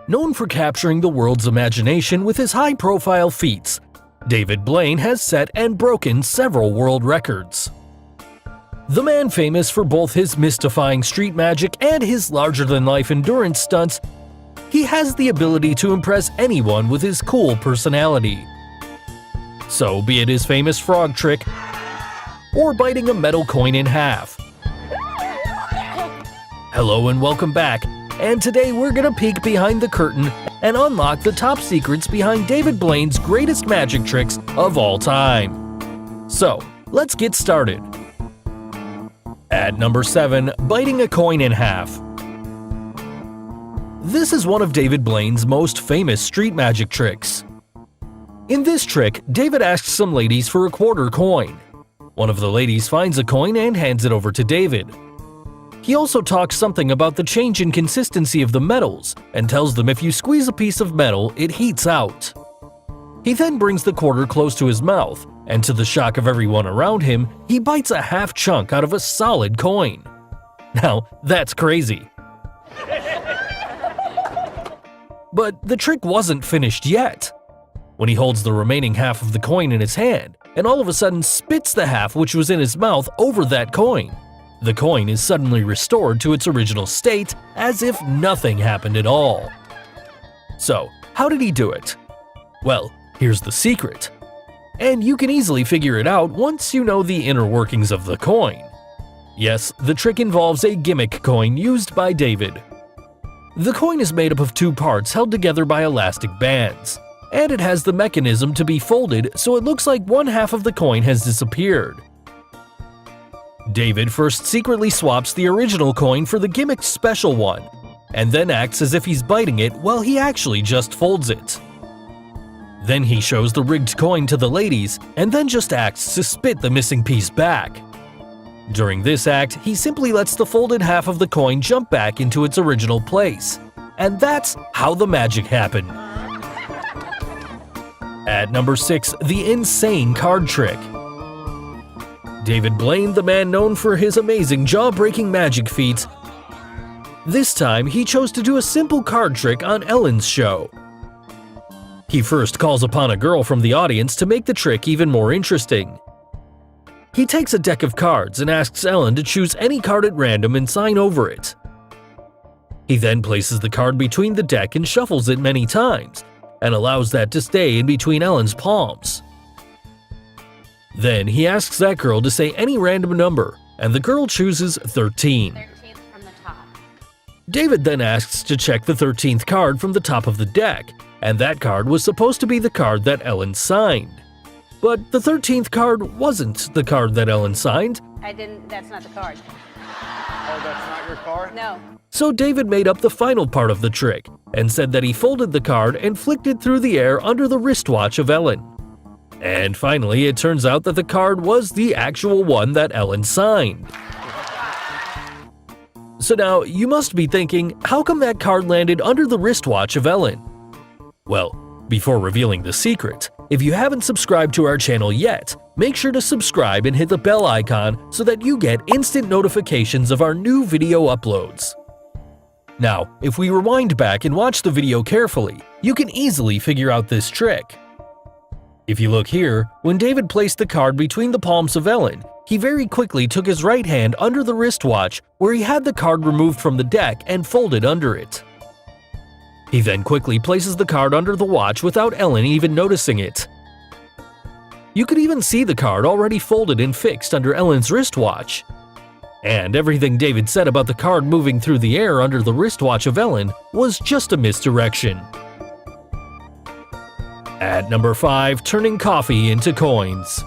Known for capturing the world's imagination with his high-profile feats, David Blaine has set and broken several world records. The man famous for both his mystifying street magic and his larger-than-life endurance stunts, he has the ability to impress anyone with his cool personality. So be it his famous frog trick, or biting a metal coin in half. Hello and welcome back, and today we're gonna peek behind the curtain and unlock the top secrets behind David Blaine's greatest magic tricks of all time. So, let's get started. At number 7, biting a coin in half. This is one of David Blaine's most famous street magic tricks. In this trick, David asks some ladies for a quarter coin. One of the ladies finds a coin and hands it over to David. He also talks something about the change in consistency of the metals and tells them if you squeeze a piece of metal, it heats out. He then brings the quarter close to his mouth, and to the shock of everyone around him, he bites a half chunk out of a solid coin. Now, that's crazy. But the trick wasn't finished yet. When he holds the remaining half of the coin in his hand, and all of a sudden spits the half which was in his mouth over that coin, the coin is suddenly restored to its original state as if nothing happened at all. So, how did he do it? Well, here's the secret. And you can easily figure it out once you know the inner workings of the coin. Yes, the trick involves a gimmick coin used by David. The coin is made up of two parts held together by elastic bands, and it has the mechanism to be folded so it looks like one half of the coin has disappeared. David first secretly swaps the original coin for the gimmicked special one, and then acts as if he's biting it while he actually just folds it. Then he shows the rigged coin to the ladies, and then just acts to spit the missing piece back. During this act, he simply lets the folded half of the coin jump back into its original place. And that's how the magic happened. At number 6, the insane card trick. David Blaine, the man known for his amazing jaw-breaking magic feats, this time he chose to do a simple card trick on Ellen's show. He first calls upon a girl from the audience to make the trick even more interesting. He takes a deck of cards and asks Ellen to choose any card at random and sign over it. He then places the card between the deck and shuffles it many times, and allows that to stay in between Ellen's palms. Then he asks that girl to say any random number, and the girl chooses 13. 13th from the top. David then asks to check the 13th card from the top of the deck, and that card was supposed to be the card that Ellen signed. But the 13th card wasn't the card that Ellen signed. That's not the card. Oh, that's not your card? No. So David made up the final part of the trick, and said that he folded the card and flicked it through the air under the wristwatch of Ellen. And finally, it turns out that the card was the actual one that Ellen signed. So now, you must be thinking, how come that card landed under the wristwatch of Ellen? Well, before revealing the secret, if you haven't subscribed to our channel yet, make sure to subscribe and hit the bell icon so that you get instant notifications of our new video uploads. Now, if we rewind back and watch the video carefully, you can easily figure out this trick. If you look here, when David placed the card between the palms of Ellen, he very quickly took his right hand under the wristwatch where he had the card removed from the deck and folded under it. He then quickly places the card under the watch without Ellen even noticing it. You could even see the card already folded and fixed under Ellen's wristwatch. And everything David said about the card moving through the air under the wristwatch of Ellen was just a misdirection. At number 5, turning coffee into coins.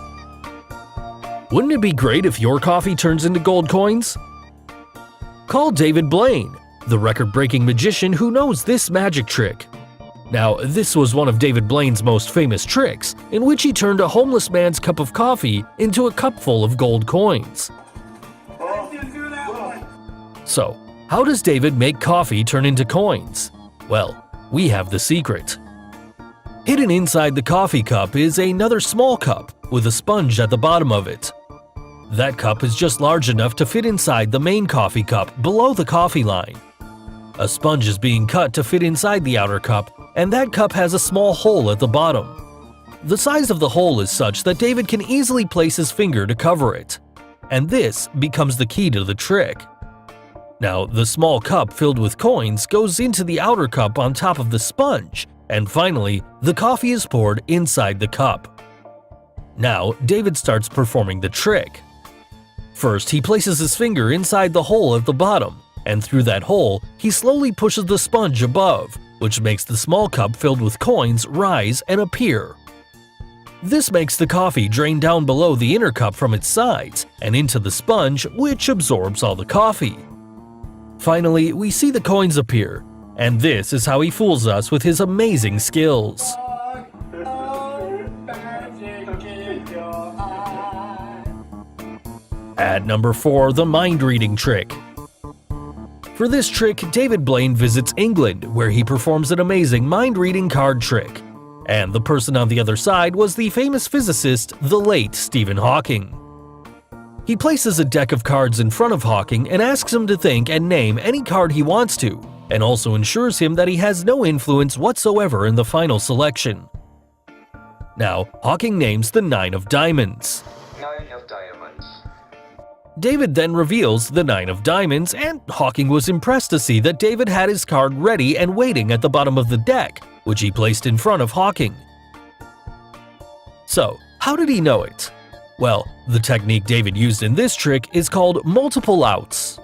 Wouldn't it be great if your coffee turns into gold coins? Call David Blaine, the record-breaking magician who knows this magic trick. Now, this was one of David Blaine's most famous tricks, in which he turned a homeless man's cup of coffee into a cup full of gold coins. So, how does David make coffee turn into coins? Well, we have the secret. Hidden inside the coffee cup is another small cup with a sponge at the bottom of it. That cup is just large enough to fit inside the main coffee cup below the coffee line. A sponge is being cut to fit inside the outer cup, and that cup has a small hole at the bottom. The size of the hole is such that David can easily place his finger to cover it, and this becomes the key to the trick. Now, the small cup filled with coins goes into the outer cup on top of the sponge, and finally, the coffee is poured inside the cup. Now, David starts performing the trick. First, he places his finger inside the hole at the bottom, and through that hole, he slowly pushes the sponge above, which makes the small cup filled with coins rise and appear. This makes the coffee drain down below the inner cup from its sides and into the sponge, which absorbs all the coffee. Finally, we see the coins appear, and this is how he fools us with his amazing skills. At number 4, the mind-reading trick. For this trick, David Blaine visits England, where he performs an amazing mind-reading card trick. And the person on the other side was the famous physicist, the late Stephen Hawking. He places a deck of cards in front of Hawking and asks him to think and name any card he wants to, and also ensures him that he has no influence whatsoever in the final selection. Now, Hawking names the 9 of diamonds. 9 of diamonds. David then reveals the 9 of diamonds, and Hawking was impressed to see that David had his card ready and waiting at the bottom of the deck, which he placed in front of Hawking. So, how did he know it? Well, the technique David used in this trick is called multiple outs.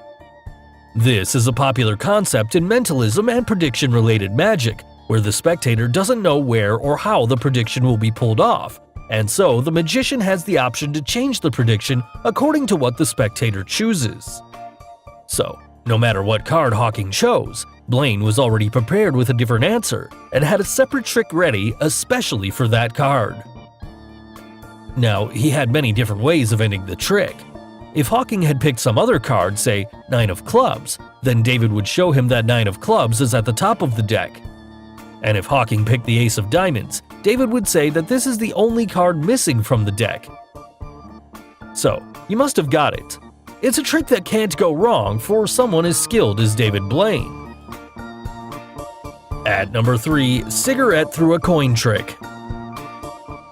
This is a popular concept in mentalism and prediction-related magic, where the spectator doesn't know where or how the prediction will be pulled off, and so the magician has the option to change the prediction according to what the spectator chooses. So, no matter what card Hawking chose, Blaine was already prepared with a different answer and had a separate trick ready especially for that card. Now, he had many different ways of ending the trick. If Hawking had picked some other card, say 9 of clubs, then David would show him that 9 of clubs is at the top of the deck. And if Hawking picked the ace of diamonds, David would say that this is the only card missing from the deck. So, you must have got it. It's a trick that can't go wrong for someone as skilled as David Blaine. At number 3, cigarette through a coin trick.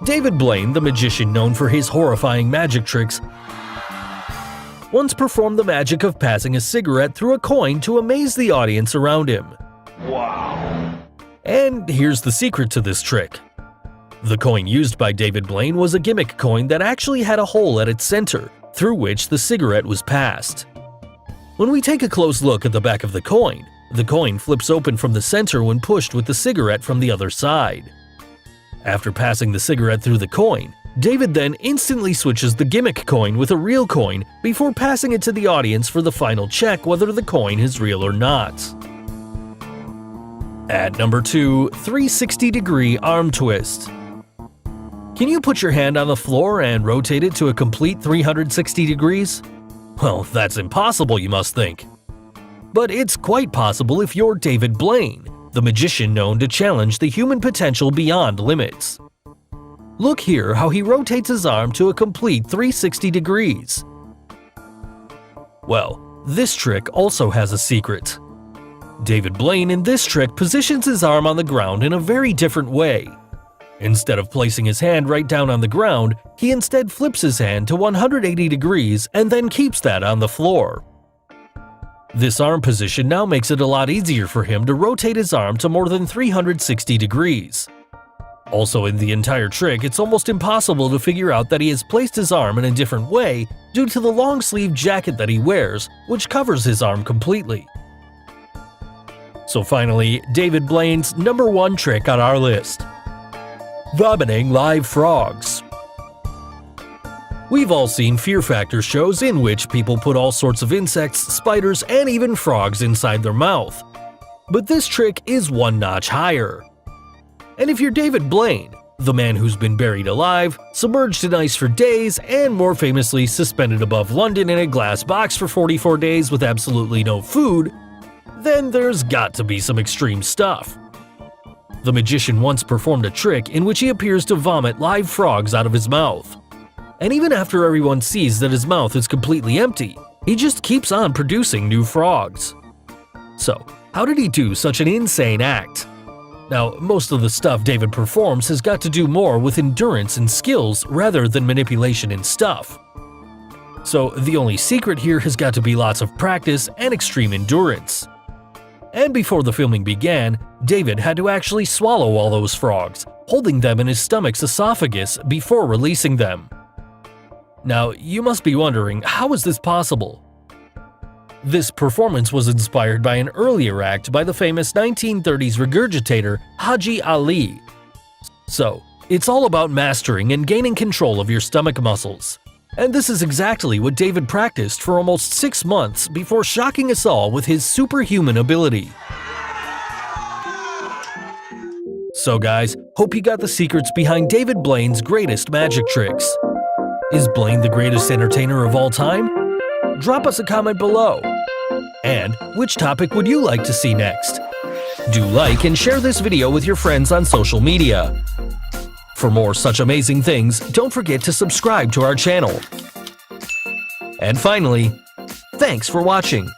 David Blaine, the magician known for his horrifying magic tricks, once performed the magic of passing a cigarette through a coin to amaze the audience around him. Wow. And here's the secret to this trick. The coin used by David Blaine was a gimmick coin that actually had a hole at its center, through which the cigarette was passed. When we take a close look at the back of the coin flips open from the center when pushed with the cigarette from the other side. After passing the cigarette through the coin, David then instantly switches the gimmick coin with a real coin before passing it to the audience for the final check whether the coin is real or not. At number 2, 360-degree arm twist. Can you put your hand on the floor and rotate it to a complete 360 degrees? Well, that's impossible, you must think. But it's quite possible if you're David Blaine, the magician known to challenge the human potential beyond limits. Look here how he rotates his arm to a complete 360 degrees. Well, this trick also has a secret. David Blaine in this trick positions his arm on the ground in a very different way. Instead of placing his hand right down on the ground, he instead flips his hand to 180 degrees and then keeps that on the floor. This arm position now makes it a lot easier for him to rotate his arm to more than 360 degrees. Also, in the entire trick, it's almost impossible to figure out that he has placed his arm in a different way due to the long-sleeved jacket that he wears, which covers his arm completely. So finally, David Blaine's number 1 trick on our list: vomiting live frogs. We've all seen Fear Factor shows in which people put all sorts of insects, spiders, and even frogs inside their mouth. But this trick is one notch higher. And if you're David Blaine, the man who's been buried alive, submerged in ice for days, and more famously suspended above London in a glass box for 44 days with absolutely no food, then there's got to be some extreme stuff. The magician once performed a trick in which he appears to vomit live frogs out of his mouth. And even after everyone sees that his mouth is completely empty, he just keeps on producing new frogs. So, How did he do such an insane act? Now, most of the stuff David performs has got to do more with endurance and skills rather than manipulation and stuff. So the only secret here has got to be lots of practice and extreme endurance. And before the filming began, David had to actually swallow all those frogs, holding them in his stomach's esophagus before releasing them. Now, you must be wondering, how is this possible? This performance was inspired by an earlier act by the famous 1930s regurgitator Haji Ali. So, it's all about mastering and gaining control of your stomach muscles. And this is exactly what David practiced for almost 6 months before shocking us all with his superhuman ability. So guys, hope you got the secrets behind David Blaine's greatest magic tricks. Is Blaine the greatest entertainer of all time? Drop us a comment below. And which topic would you like to see next? Do like and share this video with your friends on social media. For more such amazing things, don't forget to subscribe to our channel. And finally, thanks for watching.